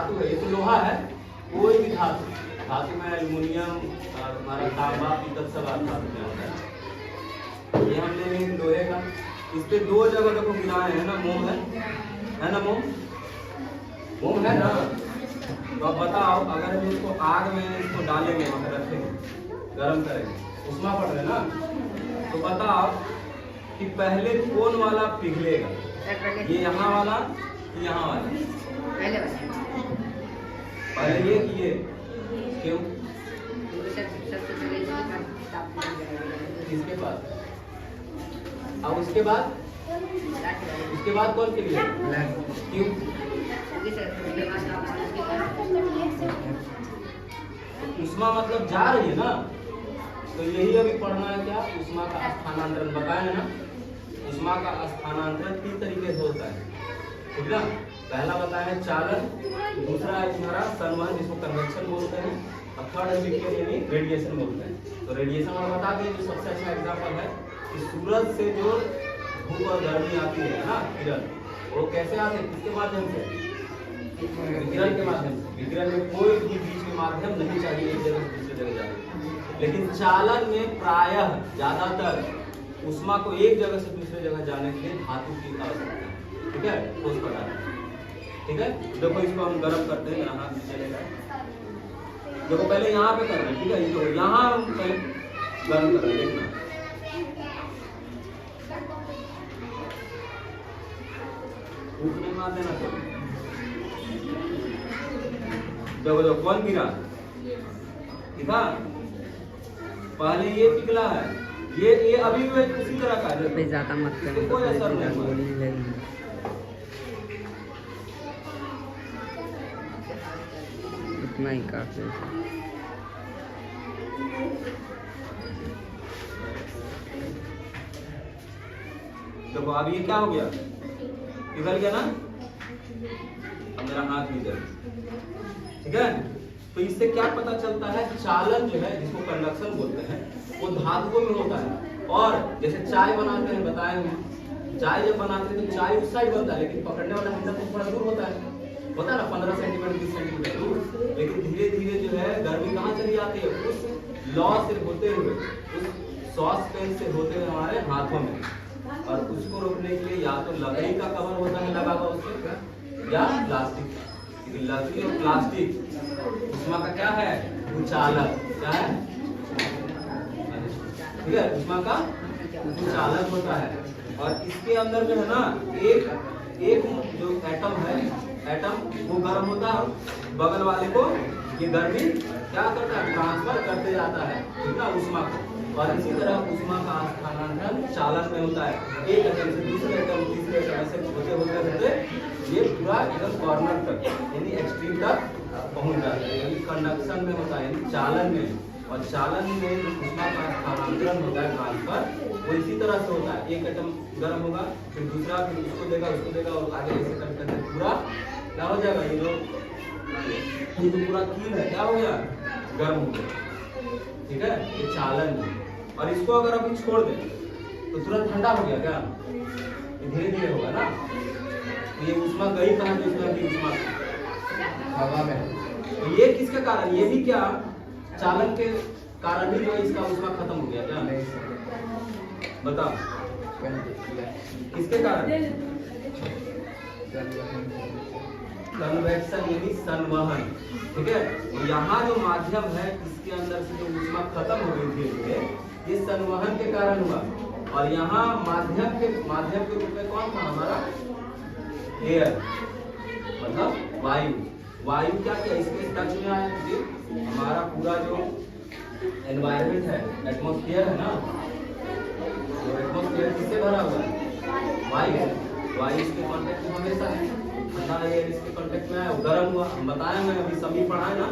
धातु है, ये तो लोहा है, कोई भी धातु, धातु में एल्युमिनियम और हमारा तांबा पीतल सब धातु में होता है। ये हमने लोहे का, इस पे दो जगह देखो गिराए हैं ना, मोम है ना, मोम है ना। तो अब बताओ, अगर हम इसको आग में इसको डालेंगे, वहाँ रखेंगे, गर्म करेंगे, उष्मा पड़ रहा है ना, तो बताओ कि पहले कौन वाला पिघलेगा, ये यहाँ वाला कि यहाँ वाला? पहले ये कि ये, क्यों? इसके बाद, अब उसके बाद कौन पिघलेगा, क्यों? उष्मा मतलब जा रही है ना, तो यही अभी पढ़ना है क्या, उष्मा का स्थानांतरण बताया है ना। उष्मा का स्थानांतरण 3 तरीके से होता है, ठीक ना। पहला बताया है चालन, दूसरा है तुम्हारा संवहन जिसको कन्वेक्शन बोलते हैं, और थर्ड है विकिरण यानी रेडिएशन बोलते हैं। तो रेडिएशन और बता दें, जो सबसे अच्छा एग्जाम्पल है कि सूरज से जो धूप और गर्मी आती है ना, किरण, वो कैसे आते हैं, किसके माध्यम से? विकिरण के माध्यम से। विकिरण में कोई भी बीच के माध्यम नहीं चाहिए एक जगह से दूसरी जगह जाने, लेकिन चालन में प्रायः ज्यादातर उष्मा को एक जगह से दूसरी जगह जाने के लिए धातु की आवश्यकता है, ठीक है, ठोस पदार्थ, ठीक है। देखो इसको हम गर्म करते हैं, यहाँ चलेगा, देखो पहले यहाँ पे कर रहे हैं, ठीक है, ये यहाँ हम पहले गर्म कर रहे हैं, देखना नहीं मार देना, देखो देखो कौन गिरा, दिखा, पहले ये पिघला है, ये अभी भी उसी तरह का है, ज्यादा मत करो, कोई असर नहीं हुआ, इतना ही काफी। देखो अब ये क्या हो गया, पिघल गया ना, अब मेरा हाथ भी जल, ठीक है। तो इससे क्या पता चलता है, चालन जो है जिसको कंडक्शन बोलते हैं, वो धातुओं में होता है। और जैसे चाय बनाते हैं, बताए हम, चाय जब बनाते हैं तो चाय उस साइड बनता है, लेकिन पकड़ने वाला हिस्सा तो थोड़ा दूर होता है ना, 15 सेंटीमीटर 20 सेंटीमीटर दूर। लेकिन धीरे धीरे जो है गर्मी कहाँ चली जाती है, उस लॉ से होते हुए, उस सॉस पेन से होते हुए हमारे हाथों में, और उसको रोकने के लिए या तो लकड़ी का कवर होता है लगा हुआ उसके, या प्लास्टिक। लकड़ी और प्लास्टिक उष्मा का क्या है, उचालक, क्या है, ठीक है, उष्मा का उचालक होता है। और इसके अंदर जो है ना, एक जो एटम है, एटम वो गर्म होता है, बगल वाले को ये गर्मी क्या करता है, ट्रांसफर करते जाता है, ठीक है, उष्मा को। और इसी तरह उष्मा का स्थानांतरण चालन में होता है, एक एटम से दूसरे एटम, तीसरे एटम, ऐसे होते होते होते ये पूरा एकदम कॉर्नर तक यानी एक्सट्रीम तक पहुंच जाता है, यानी कंडक्शन में होता है, यानी चालन में। और चालन में जो उष्मा का स्थानांतरण होता है, ट्रांसफर, वो इसी तरह से होता है, एक एटम गर्म होगा, फिर दूसरा, फिर उसको देगा, और आगे ऐसे करते पूरा क्या हो जाएगा, ये जो पूरा कील है क्या हो गया, गर्म हो गया, ठीक है, ये चालन है। और इसको अगर अभी छोड़ दें तो तुरंत ठंडा हो गया क्या, ये धीरे धीरे होगा ना। ये उष्मा गई कहाँ, जो इसमें अभी उष्मा हवा में, तो ये किसके कारण, ये भी क्या चालन के कारण ही जो इसका उष्मा खत्म हो गया क्या, बता किसके कारण, कन्वेक्शन यानी संवहन, ठीक है। यहाँ जो माध्यम है, इसके अंदर से जो उष्मा खत्म हो गई धीरे धीरे, ये संवहन के कारण हुआ। और यहाँ माध्यम के रूप में कौन था हमारा, एयर, मतलब वायु। वायु क्या क्या इसके टच में आया, हमारा पूरा जो एनवायरनमेंट है, एटमॉस्फेयर है ना, तो एटमॉस्फेयर किससे भरा हुआ है, वायु। वायु इसके कांटेक्ट में हमेशा है, ठंडा एयर इसके कांटेक्ट में है, गर्म हुआ। हम बताया, मैं अभी समीर पढ़ाए ना,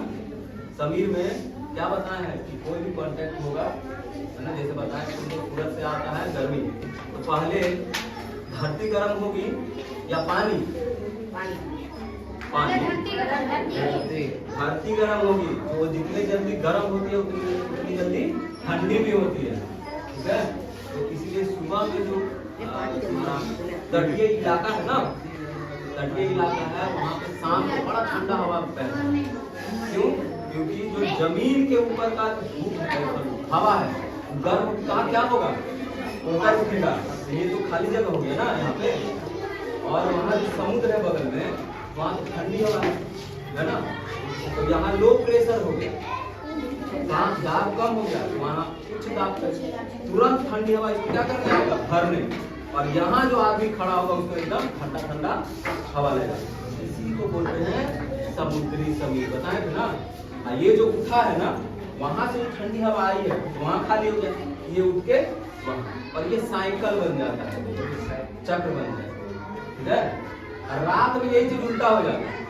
समीर में क्या बताया है कि कोई भी कांटेक्ट होगा, है ना, जैसे बताया सूरज से आता है गर्मी, तो पहले धरती गर्म होगी या पानी, धरती गर्म होगी, तो जितनी जल्दी गर्म होती है उतनी जल्दी ठंडी भी होती है, ठीक है। तो इसलिए सुबह में जो तटीय इलाका है ना, तटीय इलाका है वहाँ पे शाम को बड़ा ठंडा हवा बहता है। क्यों? क्योंकि जो जमीन के ऊपर का हवा है गर्म का क्या होगा, ऊपर उठेगा। ये तो खाली जगह हो गया ना यहाँ पे, और वहाँ जो समुद्र है बगल में वहाँ तो ठंडी हवा है ना, तो यहाँ लो प्रेशर हो गया, दाब कम हो गया, वहाँ उच्च दाब पे तुरंत ठंडी हवा इसको क्या करने आएगा, भरने, और यहाँ जो आदमी खड़ा होगा उसको एकदम ठंडा ठंडा हवा लगेगा। इसी को बोलते हैं समुद्री समीर। बताए थे ना, ये जो उठा है ना वहां से जो ठंडी हवा आई है वहां खाली हो गया, ये उठ के वहां, और ये साइकिल बन जाता है, चक्र बन जाता है, ठीक है। रात में यही चीज उल्टा हो जाता है,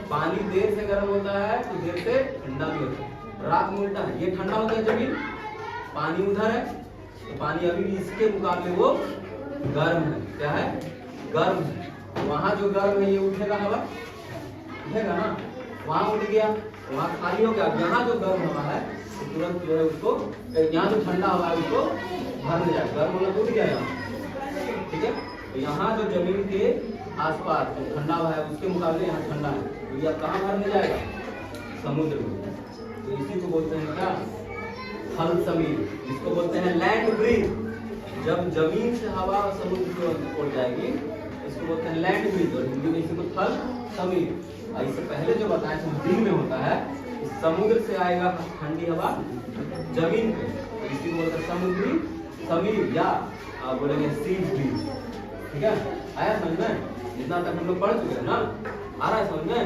पानी देर से गर्म होता है तो देर से ठंडा भी होता है, रात में उल्टा है। ये ठंडा हो गया जमीन, पानी उधर है, तो पानी अभी भी इसके मुकाबले वो गर्म है। क्या है? गर्म है। वहां जो गर्म है ये उठेगा, हवा उठेगा ना, वहां उठ गया, वहां खाली हो गया। यहाँ जो गर्म हवा है तो तुरंत जो है उसको, यहाँ जो ठंडा हवा है उसको भर ले जाएगा, गर्म होना उठ गया यहाँ, ठीक है। तो यहाँ जो जमीन के आसपास जो ठंडा हवा है उसके मुकाबले यहाँ ठंडा है, तो यह कहाँ भरने जाएगा? समुद्र में। तो इसी को बोलते हैं क्या? थल समीर, जिसको बोलते हैं लैंड ब्रीज। जब जमीन से हवा समुद्र की ओर जाएगी इसको बोलते हैं लैंड ब्रीज, और हिंदी में इसी को थल समीर। इससे पहले जो बताया था दिन में होता है, समुद्र से आएगा ठंडी हवा जमीन पे, तो इसी को बोलते हैं समुद्री समीर, या बोलेंगे सी ब्रीज, ठीक है। आया समझ में? जितना तक हम लोग पढ़ चुके हैं ना, आ रहा है समझ में?